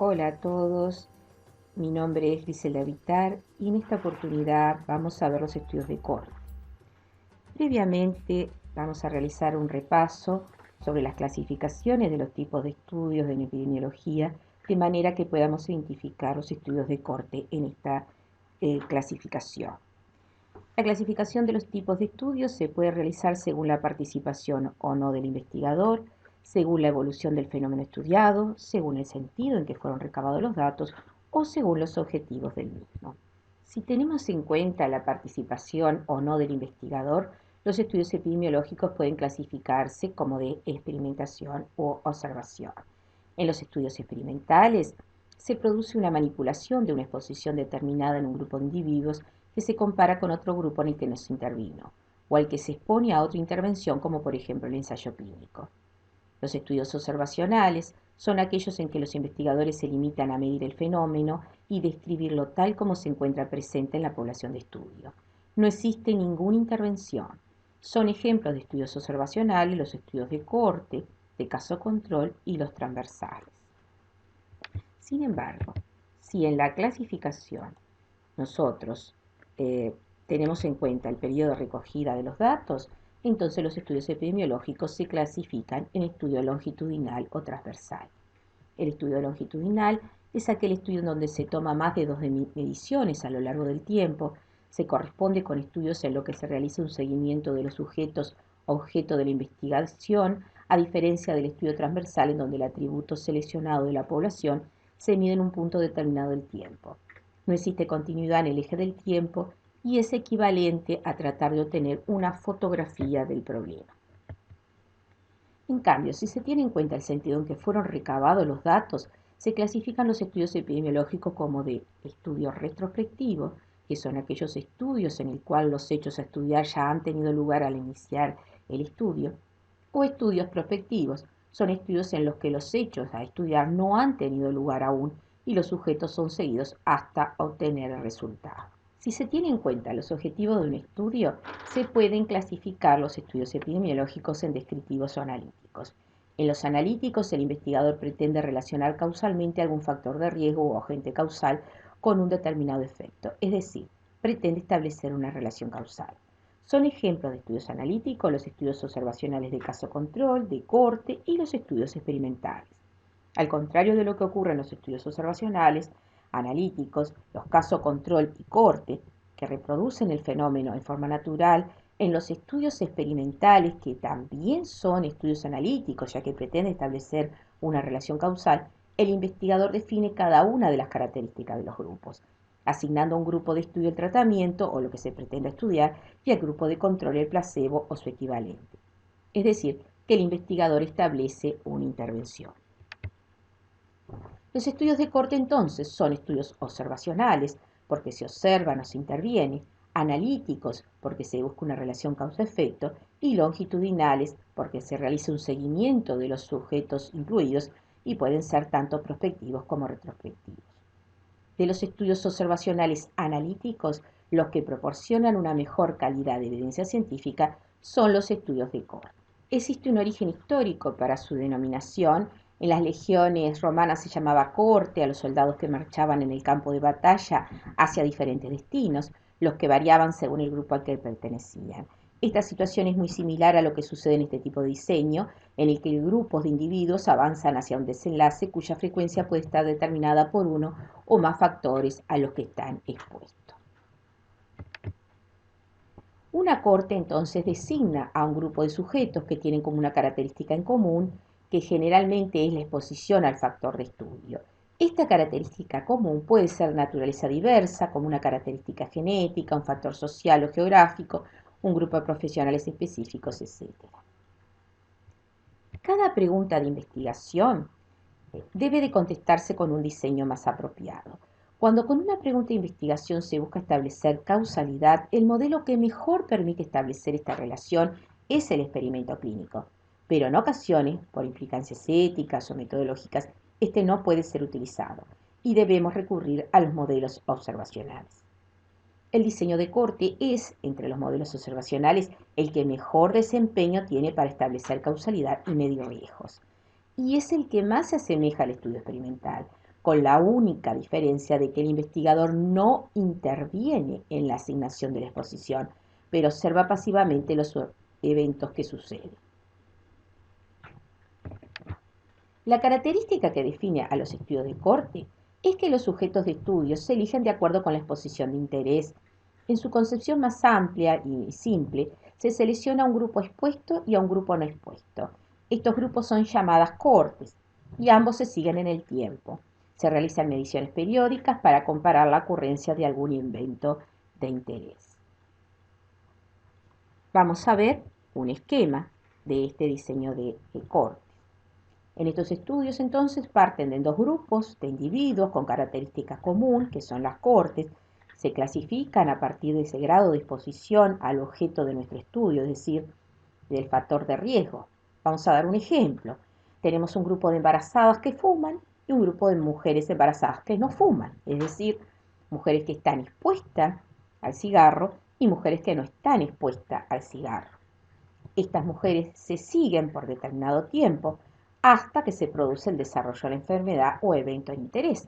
Hola a todos, mi nombre es Griselda Vitar y en esta oportunidad vamos a ver los estudios de corte. Previamente vamos a realizar un repaso sobre las clasificaciones de los tipos de estudios en epidemiología, de manera que podamos identificar los estudios de corte en esta clasificación. La clasificación de los tipos de estudios se puede realizar según la participación o no del investigador, según la evolución del fenómeno estudiado, según el sentido en que fueron recabados los datos o según los objetivos del mismo. Si tenemos en cuenta la participación o no del investigador, los estudios epidemiológicos pueden clasificarse como de experimentación o observación. En los estudios experimentales se produce una manipulación de una exposición determinada en un grupo de individuos que se compara con otro grupo en el que no se intervino, o al que se expone a otra intervención como por ejemplo el ensayo clínico. Los estudios observacionales son aquellos en que los investigadores se limitan a medir el fenómeno y describirlo tal como se encuentra presente en la población de estudio. No existe ninguna intervención. Son ejemplos de estudios observacionales los estudios de corte, de caso control y los transversales. Sin embargo, si en la clasificación nosotros tenemos en cuenta el periodo de recogida de los datos, entonces los estudios epidemiológicos se clasifican en estudio longitudinal o transversal. El estudio longitudinal es aquel estudio en donde se toma más de 2 mediciones a lo largo del tiempo. Se corresponde con estudios en los que se realiza un seguimiento de los sujetos objeto de la investigación, a diferencia del estudio transversal en donde el atributo seleccionado de la población se mide en un punto determinado del tiempo. No existe continuidad en el eje del tiempo y es equivalente a tratar de obtener una fotografía del problema. En cambio, si se tiene en cuenta el sentido en que fueron recabados los datos, se clasifican los estudios epidemiológicos como de estudios retrospectivos, que son aquellos estudios en el cual los hechos a estudiar ya han tenido lugar al iniciar el estudio, o estudios prospectivos, son estudios en los que los hechos a estudiar no han tenido lugar aún y los sujetos son seguidos hasta obtener el resultado. Si se tiene en cuenta los objetivos de un estudio, se pueden clasificar los estudios epidemiológicos en descriptivos o analíticos. En los analíticos, el investigador pretende relacionar causalmente algún factor de riesgo o agente causal con un determinado efecto, es decir, pretende establecer una relación causal. Son ejemplos de estudios analíticos los estudios observacionales de caso control, de corte y los estudios experimentales. Al contrario de lo que ocurre en los estudios observacionales, analíticos, los caso control y corte, que reproducen el fenómeno en forma natural, en los estudios experimentales, que también son estudios analíticos, ya que pretenden establecer una relación causal, el investigador define cada una de las características de los grupos, asignando a un grupo de estudio el tratamiento o lo que se pretende estudiar y al grupo de control el placebo o su equivalente. Es decir, que el investigador establece una intervención. Los estudios de corte entonces son estudios observacionales, porque se observa, no se interviene, analíticos, porque se busca una relación causa-efecto, y longitudinales, porque se realiza un seguimiento de los sujetos incluidos y pueden ser tanto prospectivos como retrospectivos. De los estudios observacionales analíticos, los que proporcionan una mejor calidad de evidencia científica son los estudios de corte. Existe un origen histórico para su denominación. En las legiones romanas se llamaba corte a los soldados que marchaban en el campo de batalla hacia diferentes destinos, los que variaban según el grupo al que pertenecían. Esta situación es muy similar a lo que sucede en este tipo de diseño, en el que grupos de individuos avanzan hacia un desenlace cuya frecuencia puede estar determinada por uno o más factores a los que están expuestos. Una corte entonces designa a un grupo de sujetos que tienen como una característica en común, que generalmente es la exposición al factor de estudio. Esta característica común puede ser de naturaleza diversa, como una característica genética, un factor social o geográfico, un grupo de profesionales específicos, etc. Cada pregunta de investigación debe de contestarse con un diseño más apropiado. Cuando con una pregunta de investigación se busca establecer causalidad, el modelo que mejor permite establecer esta relación es el experimento clínico. Pero en ocasiones, por implicancias éticas o metodológicas, este no puede ser utilizado y debemos recurrir a los modelos observacionales. El diseño de corte es, entre los modelos observacionales, el que mejor desempeño tiene para establecer causalidad y medir riesgos. Y es el que más se asemeja al estudio experimental, con la única diferencia de que el investigador no interviene en la asignación de la exposición, pero observa pasivamente los eventos que suceden. La característica que define a los estudios de corte es que los sujetos de estudio se eligen de acuerdo con la exposición de interés. En su concepción más amplia y simple, se selecciona a un grupo expuesto y a un grupo no expuesto. Estos grupos son llamadas cohortes y ambos se siguen en el tiempo. Se realizan mediciones periódicas para comparar la ocurrencia de algún evento de interés. Vamos a ver un esquema de este diseño de cohorte. En estos estudios entonces parten de dos grupos de individuos con características comunes, que son las cohortes, se clasifican a partir de ese grado de exposición al objeto de nuestro estudio, es decir, del factor de riesgo. Vamos a dar un ejemplo. Tenemos un grupo de embarazadas que fuman y un grupo de mujeres embarazadas que no fuman, es decir, mujeres que están expuestas al cigarro y mujeres que no están expuestas al cigarro. Estas mujeres se siguen por determinado tiempo hasta que se produce el desarrollo de la enfermedad o evento de interés.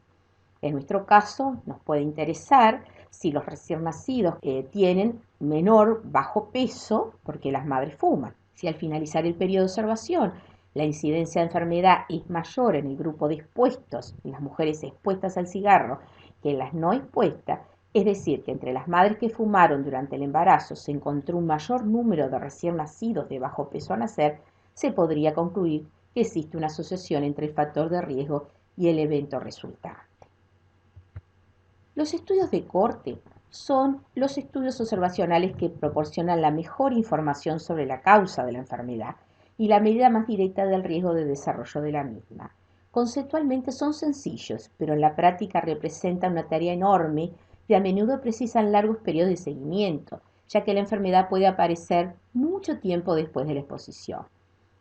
En nuestro caso, nos puede interesar si los recién nacidos tienen menor bajo peso porque las madres fuman. Si al finalizar el periodo de observación la incidencia de enfermedad es mayor en el grupo de expuestos, en las mujeres expuestas al cigarro, que en las no expuestas, es decir, que entre las madres que fumaron durante el embarazo se encontró un mayor número de recién nacidos de bajo peso al nacer, se podría concluir que existe una asociación entre el factor de riesgo y el evento resultante. Los estudios de corte son los estudios observacionales que proporcionan la mejor información sobre la causa de la enfermedad y la medida más directa del riesgo de desarrollo de la misma. Conceptualmente son sencillos, pero en la práctica representan una tarea enorme y a menudo precisan largos periodos de seguimiento, ya que la enfermedad puede aparecer mucho tiempo después de la exposición.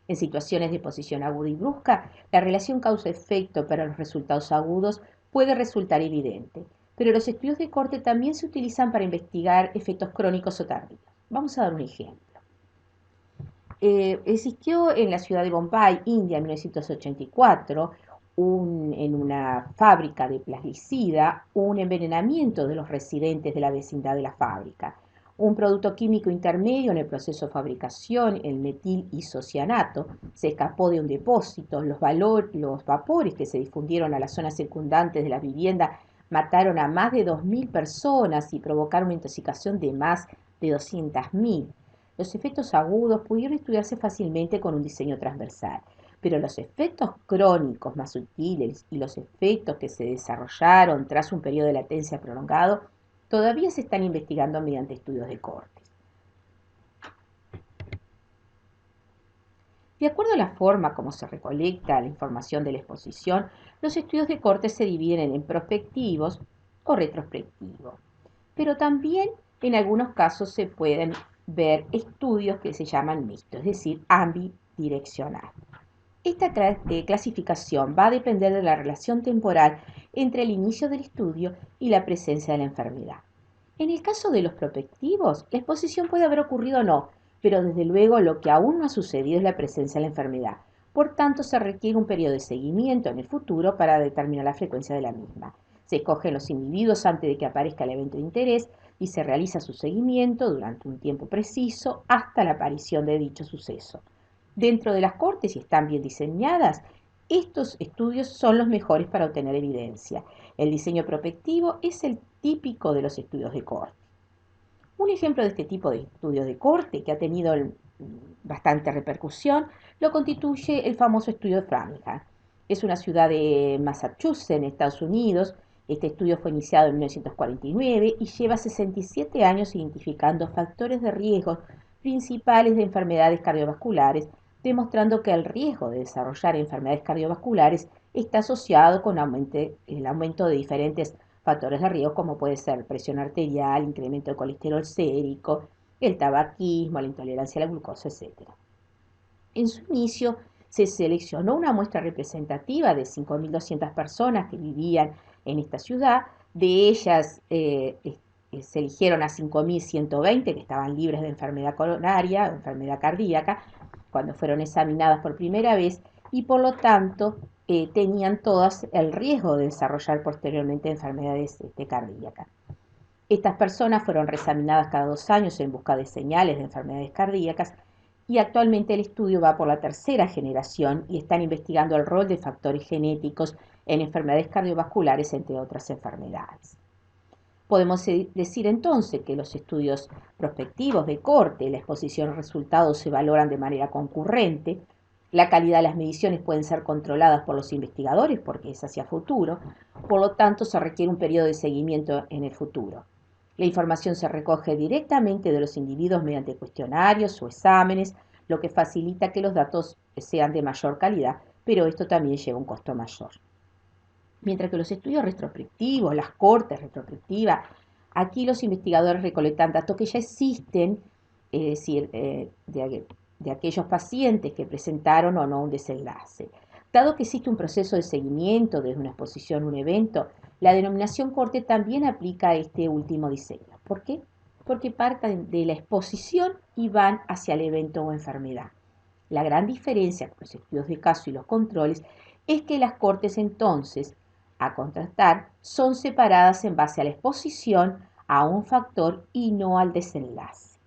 En situaciones de exposición aguda y brusca, la relación causa-efecto para los resultados agudos puede resultar evidente, pero los estudios de corte también se utilizan para investigar efectos crónicos o tardíos. Vamos a dar un ejemplo. Existió en la ciudad de Bombay, India, en 1984, en una fábrica de plasticida, un envenenamiento de los residentes de la vecindad de la fábrica. Un producto químico intermedio en el proceso de fabricación, el metil isocianato, se escapó de un depósito. Los vapores que se difundieron a las zonas circundantes de la vivienda mataron a más de 2.000 personas y provocaron una intoxicación de más de 200.000. Los efectos agudos pudieron estudiarse fácilmente con un diseño transversal, pero los efectos crónicos más sutiles y los efectos que se desarrollaron tras un periodo de latencia prolongado todavía se están investigando mediante estudios de cortes. De acuerdo a la forma como se recolecta la información de la exposición, los estudios de corte se dividen en prospectivos o retrospectivos, pero también en algunos casos se pueden ver estudios que se llaman mixtos, es decir, ambidireccional. Esta clasificación va a depender de la relación temporal entre el inicio del estudio y la presencia de la enfermedad. En el caso de los prospectivos, la exposición puede haber ocurrido o no, pero desde luego lo que aún no ha sucedido es la presencia de la enfermedad. Por tanto, se requiere un periodo de seguimiento en el futuro para determinar la frecuencia de la misma. Se escogen los individuos antes de que aparezca el evento de interés y se realiza su seguimiento durante un tiempo preciso hasta la aparición de dicho suceso. Dentro de las cortes, si están bien diseñadas, estos estudios son los mejores para obtener evidencia. El diseño prospectivo es el típico de los estudios de corte. Un ejemplo de este tipo de estudios de corte que ha tenido bastante repercusión lo constituye el famoso estudio de Framingham. Es una ciudad de Massachusetts, en Estados Unidos. Este estudio fue iniciado en 1949 y lleva 67 años identificando factores de riesgo principales de enfermedades cardiovasculares, demostrando que el riesgo de desarrollar enfermedades cardiovasculares está asociado con el aumento de diferentes factores de riesgo como puede ser presión arterial, incremento de colesterol sérico, el tabaquismo, la intolerancia a la glucosa, etc. En su inicio se seleccionó una muestra representativa de 5.200 personas que vivían en esta ciudad. De ellas se eligieron a 5.120 que estaban libres de enfermedad coronaria o enfermedad cardíaca cuando fueron examinadas por primera vez y por lo tanto tenían todas el riesgo de desarrollar posteriormente enfermedades cardíacas. Estas personas fueron reexaminadas cada 2 años en busca de señales de enfermedades cardíacas y actualmente el estudio va por la tercera generación y están investigando el rol de factores genéticos en enfermedades cardiovasculares, entre otras enfermedades. Podemos decir entonces que los estudios prospectivos de corte y la exposición a resultados se valoran de manera concurrente. La calidad de las mediciones pueden ser controladas por los investigadores porque es hacia futuro, por lo tanto se requiere un periodo de seguimiento en el futuro. La información se recoge directamente de los individuos mediante cuestionarios o exámenes, lo que facilita que los datos sean de mayor calidad, pero esto también lleva un costo mayor. Mientras que los estudios retrospectivos, las cortes retrospectivas, aquí los investigadores recolectan datos que ya existen, es decir, de aquellos pacientes que presentaron o no un desenlace. Dado que existe un proceso de seguimiento desde una exposición a un evento, la denominación corte también aplica a este último diseño. ¿Por qué? Porque parten de la exposición y van hacia el evento o enfermedad. La gran diferencia con los estudios de caso y los controles es que las cortes entonces a contrastar son separadas en base a la exposición a un factor y no al desenlace.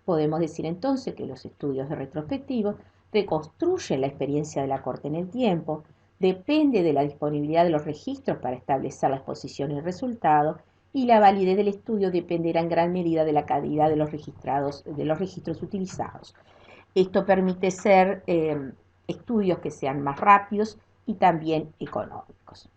Podemos decir entonces que los estudios de retrospectivos reconstruyen la experiencia de la corte en el tiempo, depende de la disponibilidad de los registros para establecer la exposición y el resultado, y la validez del estudio dependerá en gran medida de la calidad de los registros utilizados. Esto permite ser estudios que sean más rápidos y también económicos.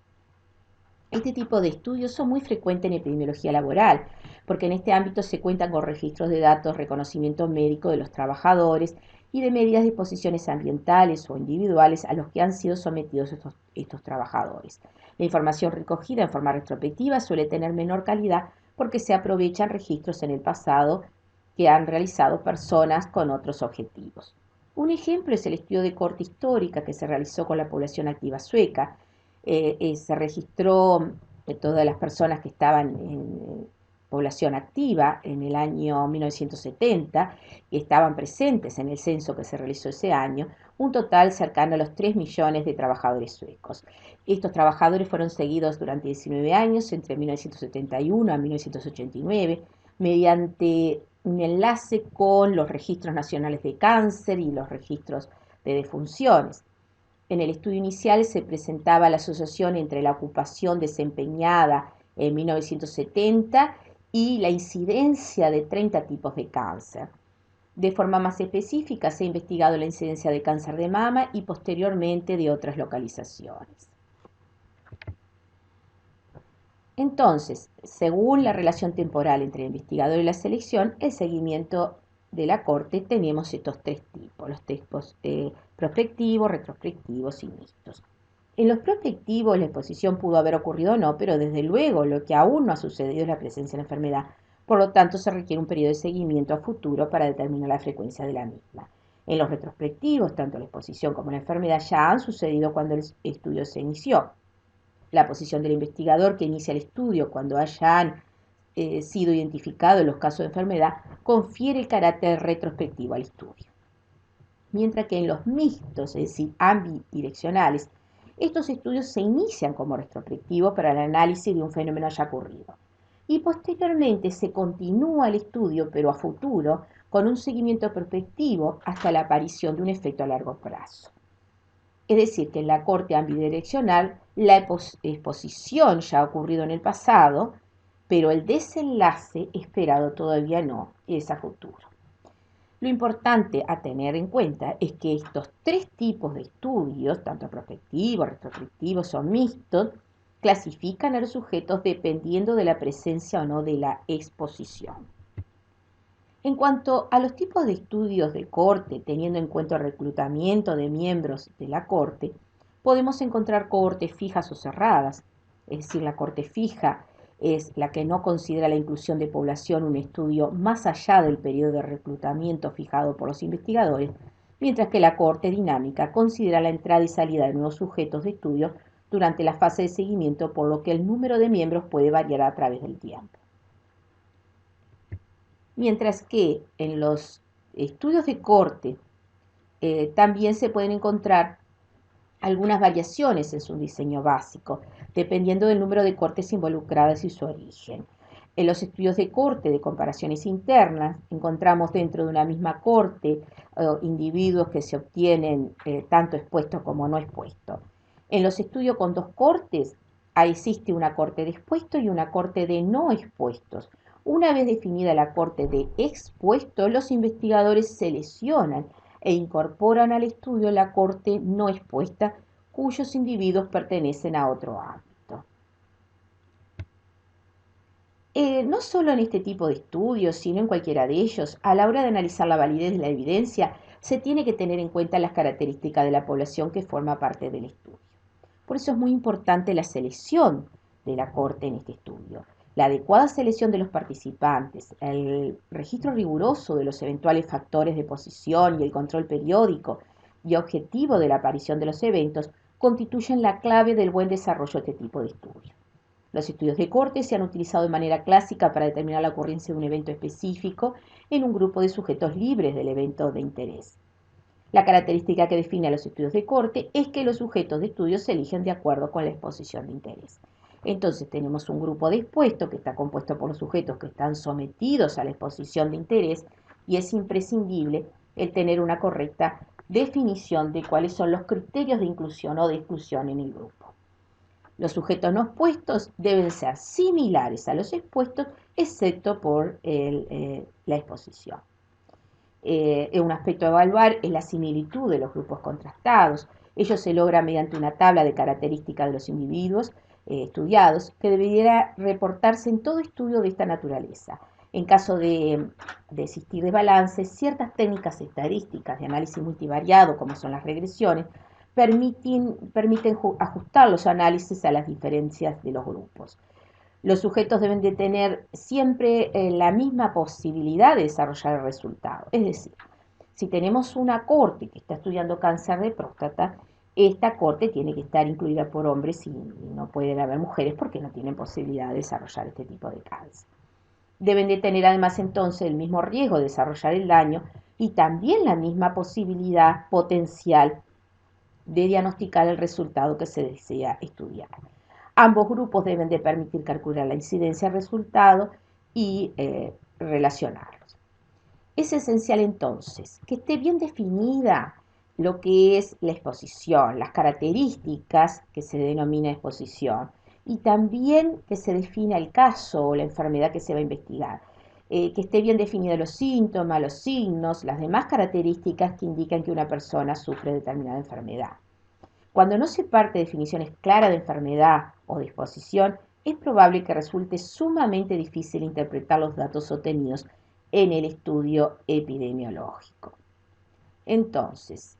Este tipo de estudios son muy frecuentes en epidemiología laboral, porque en este ámbito se cuentan con registros de datos, reconocimiento médico de los trabajadores y de medidas de exposiciones ambientales o individuales a los que han sido sometidos estos trabajadores. La información recogida en forma retrospectiva suele tener menor calidad porque se aprovechan registros en el pasado que han realizado personas con otros objetivos. Un ejemplo es el estudio de corte histórica que se realizó con la población activa sueca. Se registró todas las personas que estaban en población activa en el año 1970 y estaban presentes en el censo que se realizó ese año, un total cercano a los 3 millones de trabajadores suecos. Estos trabajadores fueron seguidos durante 19 años, entre 1971 a 1989, mediante un enlace con los registros nacionales de cáncer y los registros de defunciones. En el estudio inicial se presentaba la asociación entre la ocupación desempeñada en 1970 y la incidencia de 30 tipos de cáncer. De forma más específica se ha investigado la incidencia de cáncer de mama y posteriormente de otras localizaciones. Entonces, según la relación temporal entre el investigador y la selección, el seguimiento de la corte tenemos estos 3 tipos, los tipos prospectivos, retrospectivos y mixtos. En los prospectivos la exposición pudo haber ocurrido o no, pero desde luego lo que aún no ha sucedido es la presencia de la enfermedad, por lo tanto se requiere un periodo de seguimiento a futuro para determinar la frecuencia de la misma. En los retrospectivos, tanto la exposición como la enfermedad ya han sucedido cuando el estudio se inició. La posición del investigador que inicia el estudio cuando hayan sido identificados los casos de enfermedad confiere el carácter retrospectivo al estudio. Mientras que en los mixtos, es decir, ambidireccionales, estos estudios se inician como retrospectivos para el análisis de un fenómeno ya ocurrido. Y posteriormente se continúa el estudio, pero a futuro, con un seguimiento prospectivo hasta la aparición de un efecto a largo plazo. Es decir, que en la corte ambidireccional la exposición ya ha ocurrido en el pasado, pero el desenlace esperado todavía no, es a futuro. Lo importante a tener en cuenta es que estos 3 tipos de estudios, tanto prospectivos, retrospectivos o mixtos, clasifican a los sujetos dependiendo de la presencia o no de la exposición. En cuanto a los tipos de estudios de corte, teniendo en cuenta el reclutamiento de miembros de la corte, podemos encontrar cohortes fijas o cerradas, es decir, la corte fija es la que no considera la inclusión de población un estudio más allá del periodo de reclutamiento fijado por los investigadores, mientras que la cohorte dinámica considera la entrada y salida de nuevos sujetos de estudio durante la fase de seguimiento, por lo que el número de miembros puede variar a través del tiempo. Mientras que en los estudios de corte también se pueden encontrar algunas variaciones en su diseño básico, dependiendo del número de cortes involucradas y su origen. En los estudios de corte de comparaciones internas, encontramos dentro de una misma corte individuos que se obtienen tanto expuestos como no expuestos. En los estudios con dos cortes, existe una corte de expuestos y una corte de no expuestos. Una vez definida la corte de expuestos, los investigadores seleccionan e incorporan al estudio la corte no expuesta, cuyos individuos pertenecen a otro ámbito. No solo en este tipo de estudios, sino en cualquiera de ellos, a la hora de analizar la validez de la evidencia, se tiene que tener en cuenta las características de la población que forma parte del estudio. Por eso es muy importante la selección de la corte en este estudio. La adecuada selección de los participantes, el registro riguroso de los eventuales factores de posición y el control periódico y objetivo de la aparición de los eventos constituyen la clave del buen desarrollo de este tipo de estudio. Los estudios de corte se han utilizado de manera clásica para determinar la ocurrencia de un evento específico en un grupo de sujetos libres del evento de interés. La característica que define a los estudios de corte es que los sujetos de estudio se eligen de acuerdo con la exposición de interés. Entonces tenemos un grupo de expuestos que está compuesto por los sujetos que están sometidos a la exposición de interés y es imprescindible el tener una correcta definición de cuáles son los criterios de inclusión o de exclusión en el grupo. Los sujetos no expuestos deben ser similares a los expuestos, excepto por la exposición. Un aspecto a evaluar es la similitud de los grupos contrastados. Ello se logra mediante una tabla de características de los individuos estudiados que debería reportarse en todo estudio de esta naturaleza. En caso de existir desbalances, ciertas técnicas estadísticas de análisis multivariado, como son las regresiones, permiten ajustar los análisis a las diferencias de los grupos. Los sujetos deben de tener siempre la misma posibilidad de desarrollar el resultado. Es decir, si tenemos una corte que está estudiando cáncer de próstata, esta corte tiene que estar incluida por hombres y no pueden haber mujeres porque no tienen posibilidad de desarrollar este tipo de cáncer. Deben de tener además entonces el mismo riesgo de desarrollar el daño y también la misma posibilidad potencial de diagnosticar el resultado que se desea estudiar. Ambos grupos deben de permitir calcular la incidencia del resultado y relacionarlos. Es esencial entonces que esté bien definida lo que es la exposición, las características que se denomina exposición y también que se defina el caso o la enfermedad que se va a investigar. Que esté bien definidos los síntomas, los signos, las demás características que indican que una persona sufre determinada enfermedad. Cuando no se parte de definiciones claras de enfermedad o de exposición, es probable que resulte sumamente difícil interpretar los datos obtenidos en el estudio epidemiológico. Entonces,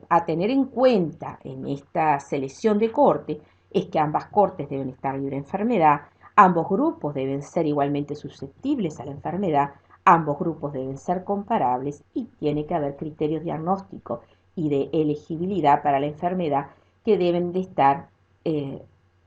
a tener en cuenta en esta selección de corte es que ambas cortes deben estar libres de enfermedad, ambos grupos deben ser igualmente susceptibles a la enfermedad, ambos grupos deben ser comparables y tiene que haber criterios diagnósticos y de elegibilidad para la enfermedad que deben de estar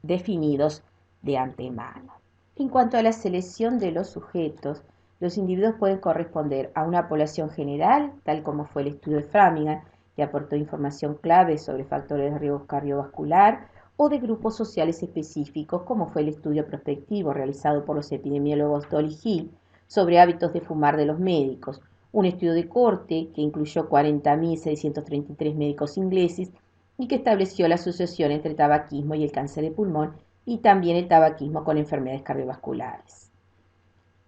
definidos de antemano. En cuanto a la selección de los sujetos, los individuos pueden corresponder a una población general, tal como fue el estudio de Framingham, que aportó información clave sobre factores de riesgo cardiovascular, o de grupos sociales específicos, como fue el estudio prospectivo realizado por los epidemiólogos Dolly Hill sobre hábitos de fumar de los médicos, un estudio de corte que incluyó 40.633 médicos ingleses y que estableció la asociación entre el tabaquismo y el cáncer de pulmón y también el tabaquismo con enfermedades cardiovasculares.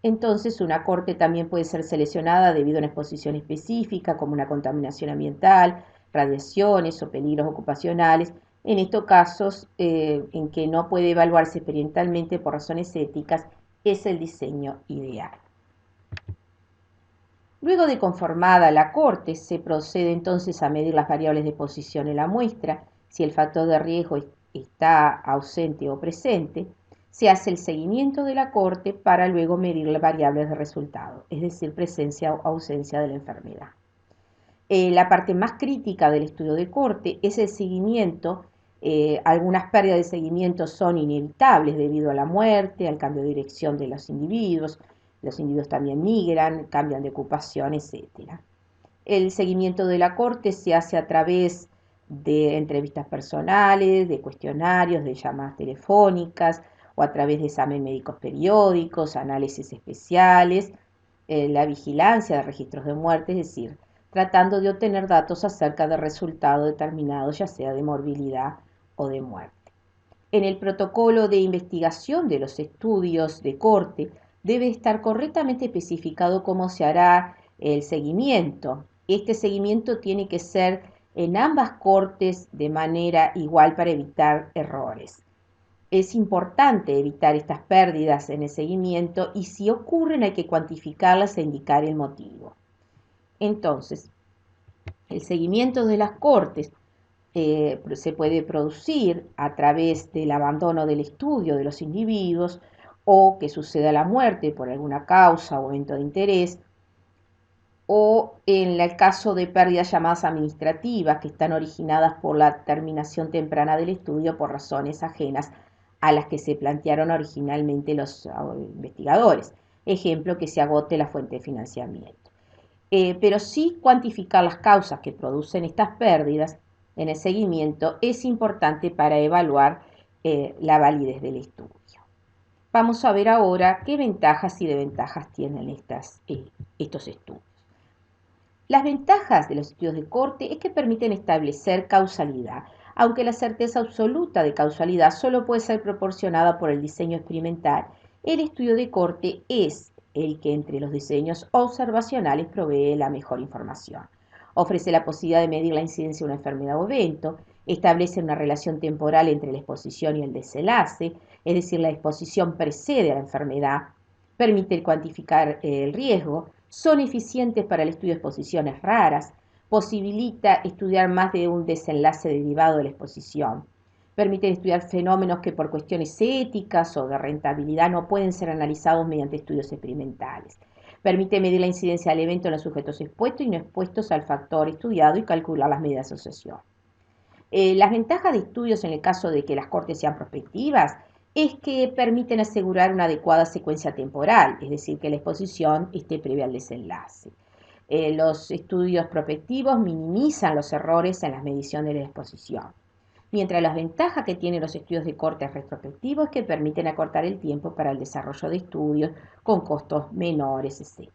Entonces, una corte también puede ser seleccionada debido a una exposición específica, como una contaminación ambiental, radiaciones o peligros ocupacionales, en estos casos en que no puede evaluarse experimentalmente por razones éticas, es el diseño ideal. Luego de conformada la corte, se procede entonces a medir las variables de exposición en la muestra, si el factor de riesgo está ausente o presente, se hace el seguimiento de la corte para luego medir las variables de resultado, es decir, presencia o ausencia de la enfermedad. La parte más crítica del estudio de corte es el seguimiento. Algunas pérdidas de seguimiento son inevitables debido a la muerte, al cambio de dirección de los individuos también migran, cambian de ocupación, etc. El seguimiento de la corte se hace a través de entrevistas personales, de cuestionarios, de llamadas telefónicas o a través de exámenes médicos periódicos, análisis especiales, la vigilancia de registros de muerte, es decir, tratando de obtener datos acerca de resultados determinados, ya sea de morbilidad o de muerte. En el protocolo de investigación de los estudios de corte debe estar correctamente especificado cómo se hará el seguimiento. Este seguimiento tiene que ser en ambas cortes de manera igual para evitar errores. Es importante evitar estas pérdidas en el seguimiento y si ocurren hay que cuantificarlas e indicar el motivo. Entonces, el seguimiento de las cortes se puede producir a través del abandono del estudio de los individuos o que suceda la muerte por alguna causa o evento de interés, o en el caso de pérdidas llamadas administrativas que están originadas por la terminación temprana del estudio por razones ajenas a las que se plantearon originalmente los investigadores. Ejemplo, que se agote la fuente de financiamiento. Pero sí cuantificar las causas que producen estas pérdidas en el seguimiento es importante para evaluar la validez del estudio. Vamos a ver ahora qué ventajas y desventajas tienen estos estudios. Las ventajas de los estudios de corte es que permiten establecer causalidad, aunque la certeza absoluta de causalidad solo puede ser proporcionada por el diseño experimental. El estudio de corte es el que entre los diseños observacionales provee la mejor información. Ofrece la posibilidad de medir la incidencia de una enfermedad o evento, establece una relación temporal entre la exposición y el desenlace, es decir, la exposición precede a la enfermedad, permite cuantificar el riesgo, son eficientes para el estudio de exposiciones raras, posibilita estudiar más de un desenlace derivado de la exposición, permiten estudiar fenómenos que por cuestiones éticas o de rentabilidad no pueden ser analizados mediante estudios experimentales. Permite medir la incidencia del evento en los sujetos expuestos y no expuestos al factor estudiado y calcular las medidas de asociación. Las ventajas de estudios en el caso de que las cortes sean prospectivas es que permiten asegurar una adecuada secuencia temporal, es decir, que la exposición esté previa al desenlace. Los estudios prospectivos minimizan los errores en las mediciones de la exposición, mientras las ventajas que tienen los estudios de corte retrospectivos es que permiten acortar el tiempo para el desarrollo de estudios con costos menores, etc.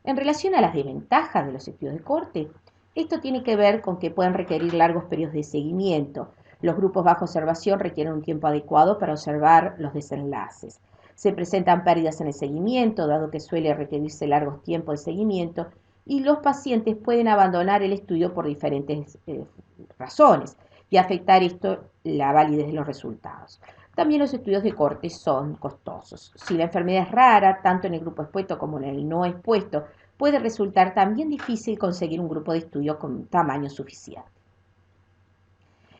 En relación a las desventajas de los estudios de corte, esto tiene que ver con que pueden requerir largos periodos de seguimiento. Los grupos bajo observación requieren un tiempo adecuado para observar los desenlaces. Se presentan pérdidas en el seguimiento, dado que suele requerirse largos tiempos de seguimiento, y los pacientes pueden abandonar el estudio por diferentes razones y afectar esto la validez de los resultados. También los estudios de corte son costosos. Si la enfermedad es rara, tanto en el grupo expuesto como en el no expuesto, puede resultar también difícil conseguir un grupo de estudio con tamaño suficiente.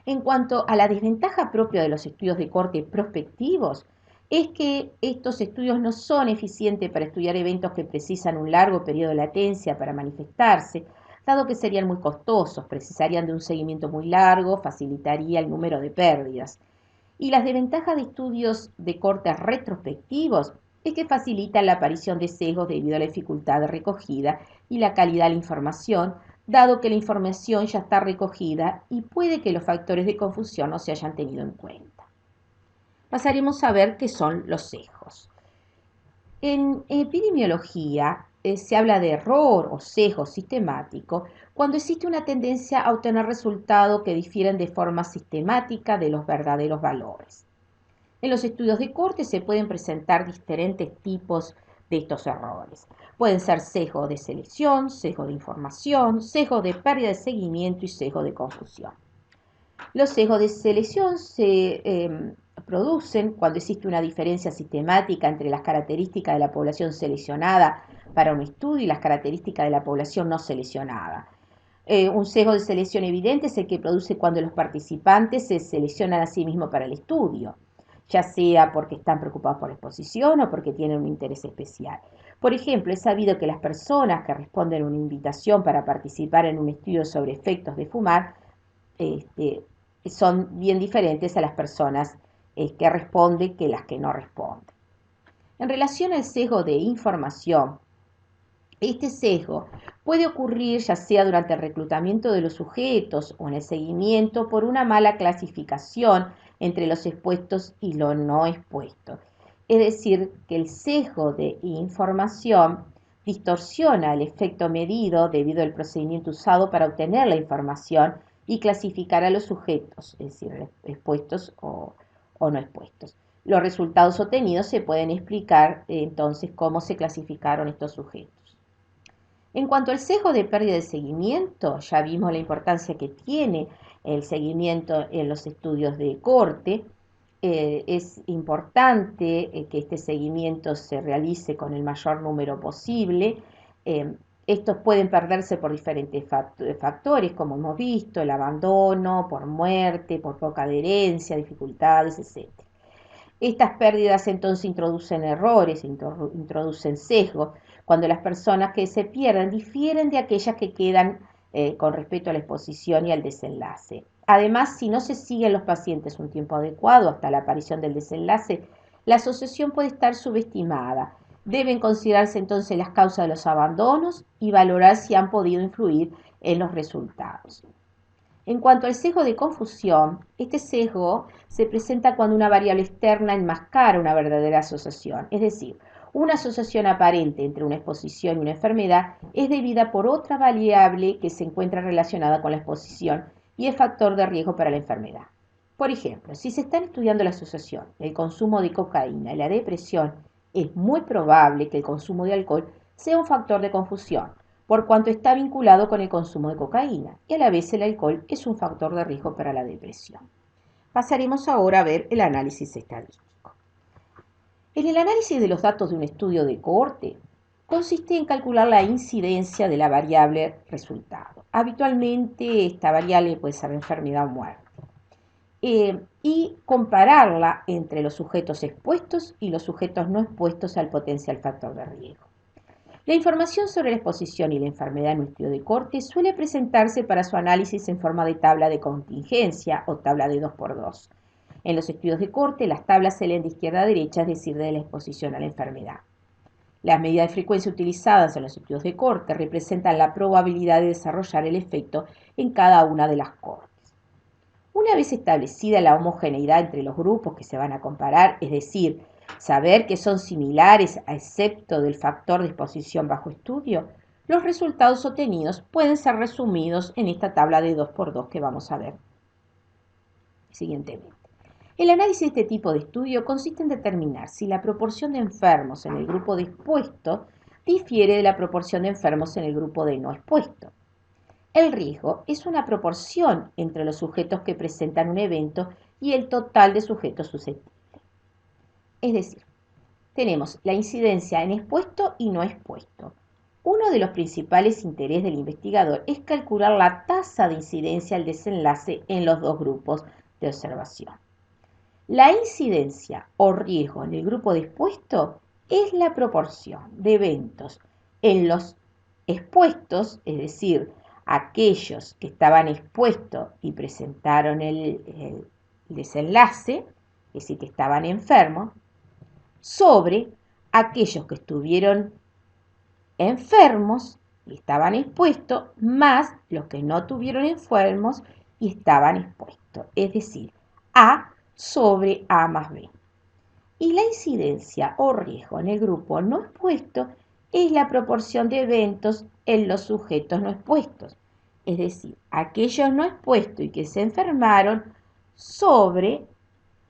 En cuanto a la desventaja propia de los estudios de corte prospectivos, es que estos estudios no son eficientes para estudiar eventos que precisan un largo periodo de latencia para manifestarse, dado que serían muy costosos, precisarían de un seguimiento muy largo, facilitaría el número de pérdidas. Y las desventajas de estudios de corte retrospectivos es que facilitan la aparición de sesgos debido a la dificultad de recogida y la calidad de la información, dado que la información ya está recogida y puede que los factores de confusión no se hayan tenido en cuenta. Pasaremos a ver qué son los sesgos. En epidemiología se habla de error o sesgo sistemático cuando existe una tendencia a obtener resultados que difieren de forma sistemática de los verdaderos valores. En los estudios de corte se pueden presentar diferentes tipos de estos errores. Pueden ser sesgo de selección, sesgo de información, sesgo de pérdida de seguimiento y sesgo de confusión. Los sesgos de selección se producen cuando existe una diferencia sistemática entre las características de la población seleccionada para un estudio y las características de la población no seleccionada. Un sesgo de selección evidente es el que produce cuando los participantes se seleccionan a sí mismos para el estudio, ya sea porque están preocupados por la exposición o porque tienen un interés especial. Por ejemplo, es sabido que las personas que responden a una invitación para participar en un estudio sobre efectos de fumar son bien diferentes a las personas que responden que las que no responden. En relación al sesgo de información, Este sesgo puede ocurrir ya sea durante el reclutamiento de los sujetos o en el seguimiento por una mala clasificación entre los expuestos y los no expuestos. Es decir, que el sesgo de información distorsiona el efecto medido debido al procedimiento usado para obtener la información y clasificar a los sujetos, es decir, expuestos o no expuestos. Los resultados obtenidos se pueden explicar entonces cómo se clasificaron estos sujetos. En cuanto al sesgo de pérdida de seguimiento, ya vimos la importancia que tiene el seguimiento en los estudios de corte. Es importante que este seguimiento se realice con el mayor número posible. Estos pueden perderse por diferentes factores, como hemos visto, el abandono, por muerte, por poca adherencia, dificultades, etc. Estas pérdidas entonces introducen errores, introducen sesgos, cuando las personas que se pierden difieren de aquellas que quedan con respecto a la exposición y al desenlace. Además, si no se siguen los pacientes un tiempo adecuado hasta la aparición del desenlace, la asociación puede estar subestimada. Deben considerarse entonces las causas de los abandonos y valorar si han podido influir en los resultados. En cuanto al sesgo de confusión, este sesgo se presenta cuando una variable externa enmascara una verdadera asociación, es decir, una asociación aparente entre una exposición y una enfermedad es debida por otra variable que se encuentra relacionada con la exposición y es factor de riesgo para la enfermedad. Por ejemplo, si se están estudiando la asociación del consumo de cocaína y la depresión, es muy probable que el consumo de alcohol sea un factor de confusión, por cuanto está vinculado con el consumo de cocaína, y a la vez el alcohol es un factor de riesgo para la depresión. Pasaremos ahora a ver el análisis estadístico. En el análisis de los datos de un estudio de cohorte, consiste en calcular la incidencia de la variable resultado. Habitualmente esta variable puede ser enfermedad o muerte. Y compararla entre los sujetos expuestos y los sujetos no expuestos al potencial factor de riesgo. La información sobre la exposición y la enfermedad en un estudio de corte suele presentarse para su análisis en forma de tabla de contingencia o tabla de 2×2. En los estudios de corte, las tablas se leen de izquierda a derecha, es decir, de la exposición a la enfermedad. Las medidas de frecuencia utilizadas en los estudios de corte representan la probabilidad de desarrollar el efecto en cada una de las cortes. Una vez establecida la homogeneidad entre los grupos que se van a comparar, es decir, saber que son similares a excepto del factor de exposición bajo estudio, los resultados obtenidos pueden ser resumidos en esta tabla de 2×2 que vamos a ver siguientemente. El análisis de este tipo de estudio consiste en determinar si la proporción de enfermos en el grupo de expuesto difiere de la proporción de enfermos en el grupo de no expuesto. El riesgo es una proporción entre los sujetos que presentan un evento y el total de sujetos susceptibles. Es decir, tenemos la incidencia en expuesto y no expuesto. Uno de los principales intereses del investigador es calcular la tasa de incidencia al desenlace en los dos grupos de observación. La incidencia o riesgo en el grupo de expuesto es la proporción de eventos en los expuestos, es decir, aquellos que estaban expuestos y presentaron el desenlace, es decir, que estaban enfermos, sobre aquellos que estuvieron enfermos y estaban expuestos, más los que no tuvieron enfermos y estaban expuestos, es decir, A sobre A más B. Y la incidencia o riesgo en el grupo no expuesto es la proporción de eventos en los sujetos no expuestos, es decir, aquellos no expuestos y que se enfermaron sobre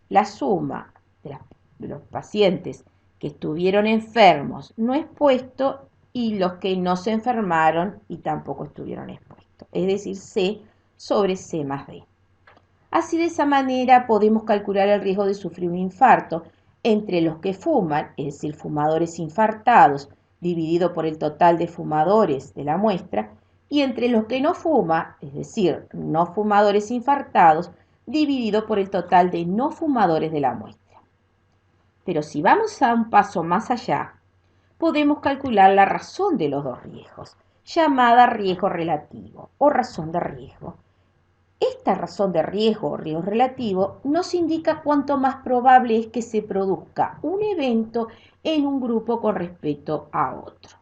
la suma de los pacientes que estuvieron enfermos no expuestos y los que no se enfermaron y tampoco estuvieron expuestos, es decir, C sobre C más D. Así, de esa manera podemos calcular el riesgo de sufrir un infarto entre los que fuman, es decir, fumadores infartados, dividido por el total de fumadores de la muestra, y entre los que no fuman, es decir, no fumadores infartados, dividido por el total de no fumadores de la muestra. Pero si vamos a un paso más allá, podemos calcular la razón de los dos riesgos, llamada riesgo relativo o razón de riesgo. Esta razón de riesgo o riesgo relativo nos indica cuánto más probable es que se produzca un evento en un grupo con respecto a otro.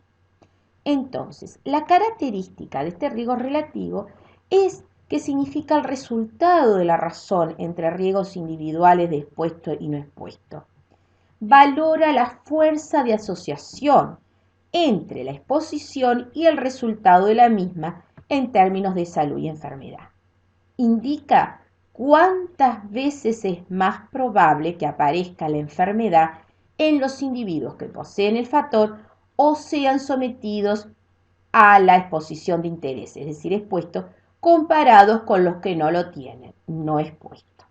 Entonces, la característica de este riesgo relativo es que significa el resultado de la razón entre riesgos individuales de expuesto y no expuesto. Valora la fuerza de asociación entre la exposición y el resultado de la misma en términos de salud y enfermedad. Indica cuántas veces es más probable que aparezca la enfermedad en los individuos que poseen el factor o sean sometidos a la exposición de interés, es decir, expuestos, comparados con los que no lo tienen, no expuestos.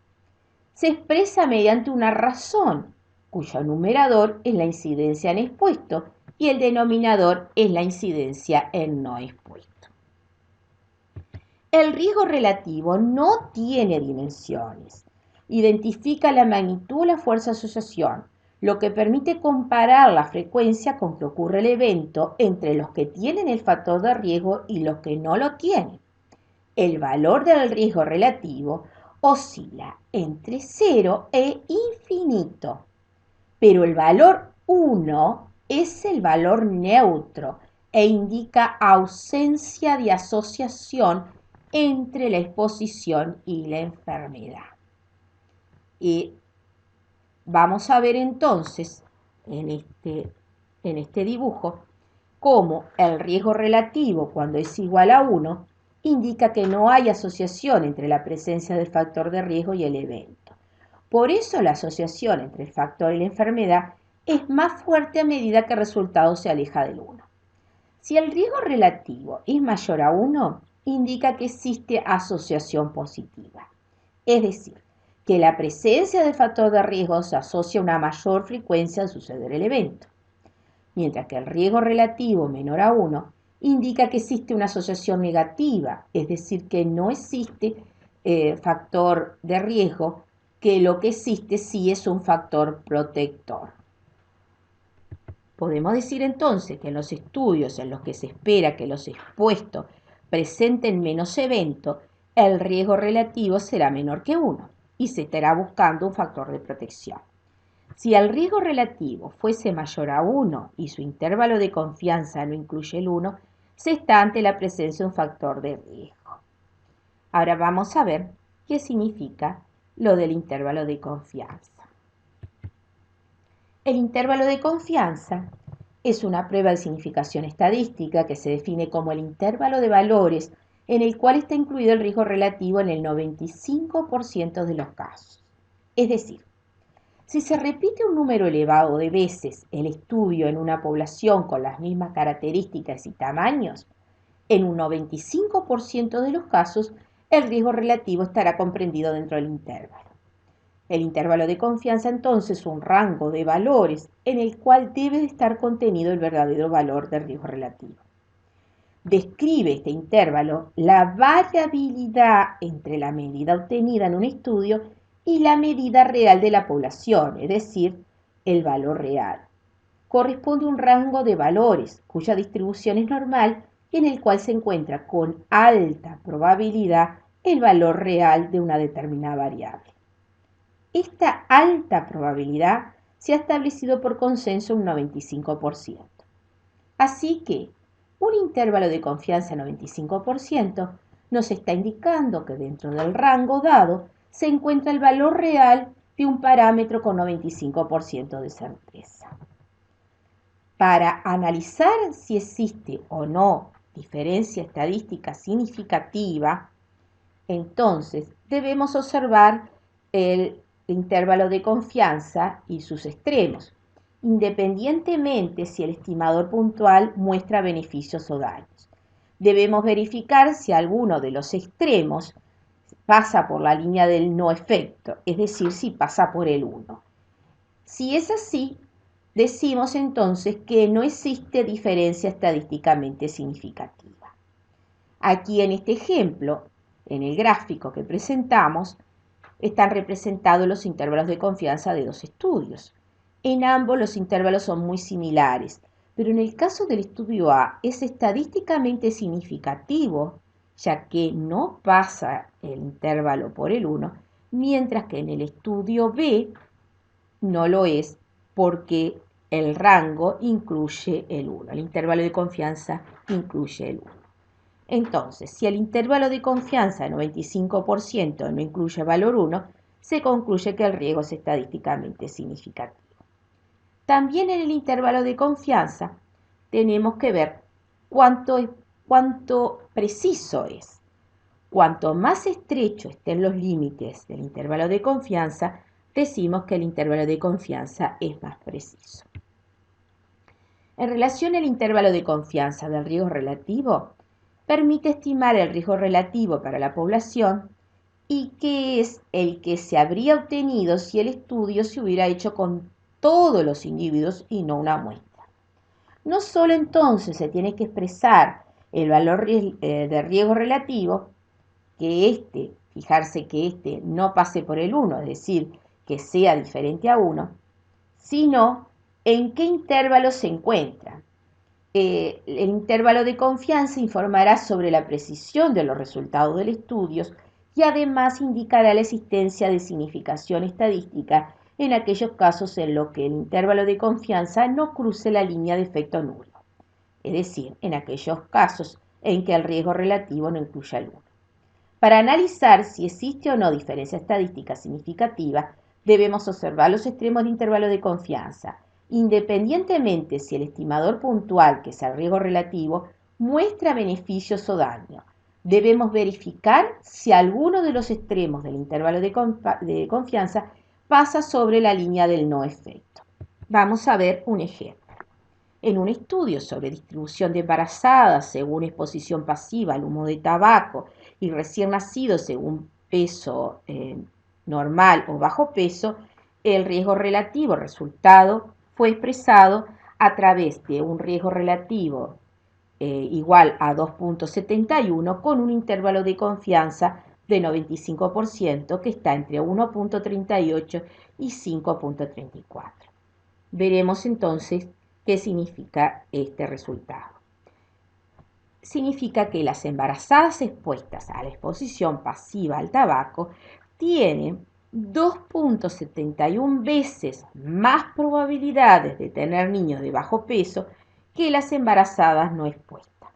Se expresa mediante una razón, cuyo numerador es la incidencia en expuesto y el denominador es la incidencia en no expuesto. El riesgo relativo no tiene dimensiones. Identifica la magnitud o la fuerza de asociación, lo que permite comparar la frecuencia con que ocurre el evento entre los que tienen el factor de riesgo y los que no lo tienen. El valor del riesgo relativo oscila entre 0 e infinito, pero el valor 1 es el valor neutro e indica ausencia de asociación entre la exposición y la enfermedad. Y vamos a ver entonces en este dibujo cómo el riesgo relativo, cuando es igual a 1, indica que no hay asociación entre la presencia del factor de riesgo y el evento. Por eso la asociación entre el factor y la enfermedad es más fuerte a medida que el resultado se aleja del 1. Si el riesgo relativo es mayor a 1, indica que existe asociación positiva. Es decir, que la presencia del factor de riesgo se asocia a una mayor frecuencia al suceder el evento. Mientras que el riesgo relativo menor a 1 indica que existe una asociación negativa, es decir, que no existe factor de riesgo, que lo que existe sí es un factor protector. Podemos decir entonces que en los estudios en los que se espera que los expuestos presenten menos eventos, el riesgo relativo será menor que 1 y se estará buscando un factor de protección. Si el riesgo relativo fuese mayor a 1 y su intervalo de confianza no incluye el 1, se está ante la presencia de un factor de riesgo. Ahora vamos a ver qué significa lo del intervalo de confianza. El intervalo de confianza es una prueba de significación estadística que se define como el intervalo de valores en el cual está incluido el riesgo relativo en el 95% de los casos. Es decir, si se repite un número elevado de veces el estudio en una población con las mismas características y tamaños, en un 95% de los casos el riesgo relativo estará comprendido dentro del intervalo. El intervalo de confianza entonces es un rango de valores en el cual debe de estar contenido el verdadero valor del riesgo relativo. Describe este intervalo la variabilidad entre la medida obtenida en un estudio y la medida real de la población, es decir, el valor real. Corresponde a un rango de valores cuya distribución es normal y en el cual se encuentra con alta probabilidad el valor real de una determinada variable. Esta alta probabilidad se ha establecido por consenso un 95%. Así que un intervalo de confianza 95% nos está indicando que dentro del rango dado se encuentra el valor real de un parámetro con 95% de certeza. Para analizar si existe o no diferencia estadística significativa, entonces debemos observar el intervalo de confianza y sus extremos, independientemente si el estimador puntual muestra beneficios o daños. Debemos verificar si alguno de los extremos pasa por la línea del no efecto, es decir, si pasa por el 1. Si es así, decimos entonces que no existe diferencia estadísticamente significativa. Aquí en este ejemplo, en el gráfico que presentamos, están representados los intervalos de confianza de dos estudios. En ambos los intervalos son muy similares, pero en el caso del estudio A es estadísticamente significativo, ya que no pasa el intervalo por el 1, mientras que en el estudio B no lo es porque el rango incluye el 1, el intervalo de confianza incluye el 1. Entonces, si el intervalo de confianza de 95% no incluye valor 1, se concluye que el riesgo es estadísticamente significativo. También en el intervalo de confianza tenemos que ver cuánto preciso es. Cuanto más estrecho estén los límites del intervalo de confianza, decimos que el intervalo de confianza es más preciso. En relación al intervalo de confianza del riesgo relativo, permite estimar el riesgo relativo para la población y que es el que se habría obtenido si el estudio se hubiera hecho con todos los individuos y no una muestra. No solo entonces se tiene que expresar el valor de riesgo relativo, fijarse que no pase por el 1, es decir, que sea diferente a 1, sino en qué intervalo se encuentra. El intervalo de confianza informará sobre la precisión de los resultados del estudio y además indicará la existencia de significación estadística en aquellos casos en los que el intervalo de confianza no cruce la línea de efecto nulo, es decir, en aquellos casos en que el riesgo relativo no incluya el 1. Para analizar si existe o no diferencia estadística significativa, debemos observar los extremos de intervalo de confianza, independientemente si el estimador puntual, que es el riesgo relativo, muestra beneficios o daño. Debemos verificar si alguno de los extremos del intervalo de confianza pasa sobre la línea del no efecto. Vamos a ver un ejemplo. En un estudio sobre distribución de embarazadas según exposición pasiva al humo de tabaco y recién nacidos según peso normal o bajo peso, el riesgo relativo resultado fue expresado a través de un riesgo relativo igual a 2.71 con un intervalo de confianza de 95% que está entre 1.38 y 5.34. Veremos entonces qué significa este resultado. Significa que las embarazadas expuestas a la exposición pasiva al tabaco tienen 2.71 veces más probabilidades de tener niños de bajo peso que las embarazadas no expuestas.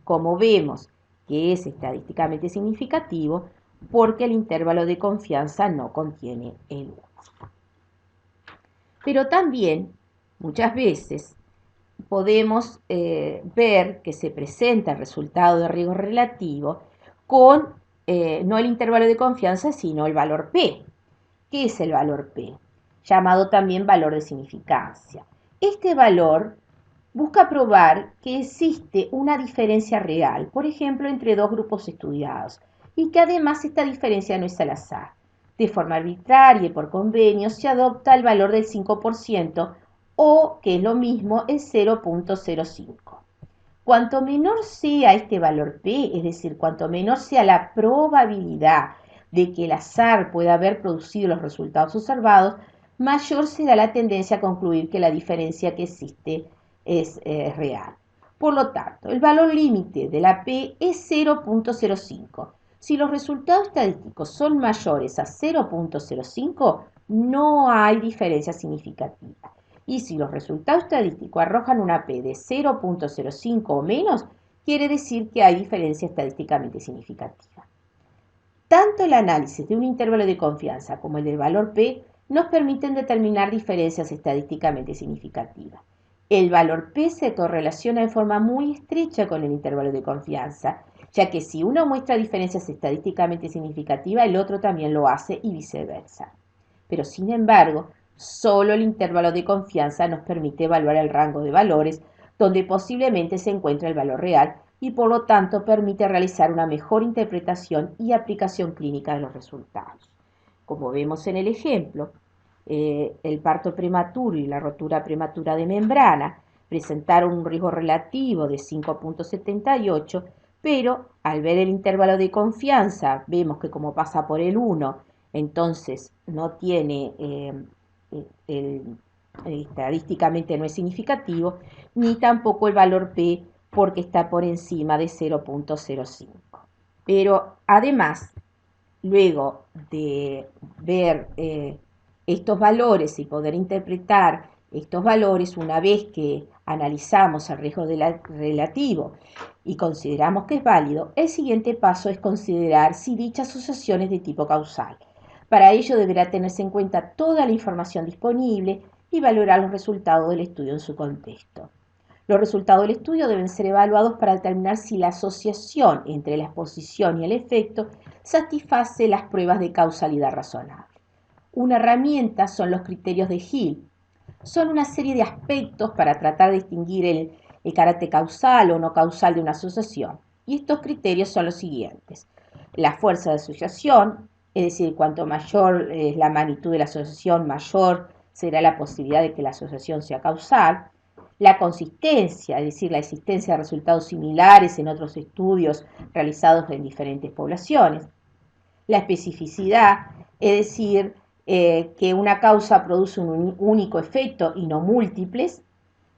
Como vemos que es estadísticamente significativo porque el intervalo de confianza no contiene el 1. Pero también, muchas veces, podemos ver que se presenta el resultado de riesgo relativo con no el intervalo de confianza, sino el valor P. ¿Qué es el valor P? Llamado también valor de significancia. Este valor busca probar que existe una diferencia real, por ejemplo, entre dos grupos estudiados, y que además esta diferencia no es al azar. De forma arbitraria y por convenio se adopta el valor del 5% o, que es lo mismo, el 0.05. Cuanto menor sea este valor P, es decir, cuanto menor sea la probabilidad de que el azar pueda haber producido los resultados observados, mayor será la tendencia a concluir que la diferencia que existe es real. Por lo tanto, el valor límite de la P es 0.05. Si los resultados estadísticos son mayores a 0.05, no hay diferencia significativa. Y si los resultados estadísticos arrojan una P de 0.05 o menos, quiere decir que hay diferencia estadísticamente significativa. Tanto el análisis de un intervalo de confianza como el del valor P nos permiten determinar diferencias estadísticamente significativas. El valor P se correlaciona en forma muy estrecha con el intervalo de confianza, ya que si uno muestra diferencias estadísticamente significativas, el otro también lo hace y viceversa. Pero sin embargo, solo el intervalo de confianza nos permite evaluar el rango de valores donde posiblemente se encuentra el valor real y por lo tanto permite realizar una mejor interpretación y aplicación clínica de los resultados. Como vemos en el ejemplo, el parto prematuro y la rotura prematura de membrana presentaron un riesgo relativo de 5.78, pero al ver el intervalo de confianza vemos que como pasa por el 1, entonces no tiene, estadísticamente no es significativo, ni tampoco el valor P porque está por encima de 0.05. Pero además, luego de ver estos valores y poder interpretar Estos valores, una vez que analizamos el riesgo relativo y consideramos que es válido, el siguiente paso es considerar si dicha asociación es de tipo causal. Para ello deberá tenerse en cuenta toda la información disponible y valorar los resultados del estudio en su contexto. Los resultados del estudio deben ser evaluados para determinar si la asociación entre la exposición y el efecto satisface las pruebas de causalidad razonable. Una herramienta son los criterios de Hill. Son una serie de aspectos para tratar de distinguir el carácter causal o no causal de una asociación. Y estos criterios son los siguientes. La fuerza de asociación, es decir, cuanto mayor es la magnitud de la asociación, mayor será la posibilidad de que la asociación sea causal. La consistencia, es decir, la existencia de resultados similares en otros estudios realizados en diferentes poblaciones. La especificidad, es decir, que una causa produce un único efecto y no múltiples.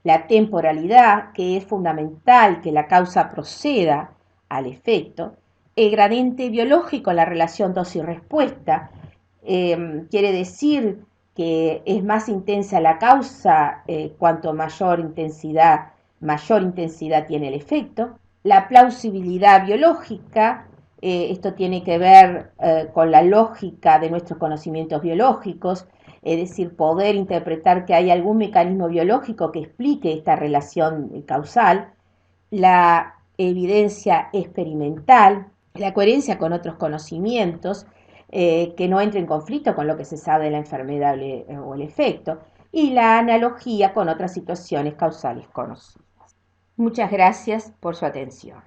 La temporalidad, que es fundamental que la causa proceda al efecto. El gradiente biológico, la relación dosis-respuesta, quiere decir que es más intensa la causa cuanto mayor intensidad tiene el efecto. La plausibilidad biológica, esto tiene que ver con la lógica de nuestros conocimientos biológicos, es decir, poder interpretar que hay algún mecanismo biológico que explique esta relación causal. La evidencia experimental, la coherencia con otros conocimientos, que no entre en conflicto con lo que se sabe de la enfermedad o el efecto, y la analogía con otras situaciones causales conocidas. Muchas gracias por su atención.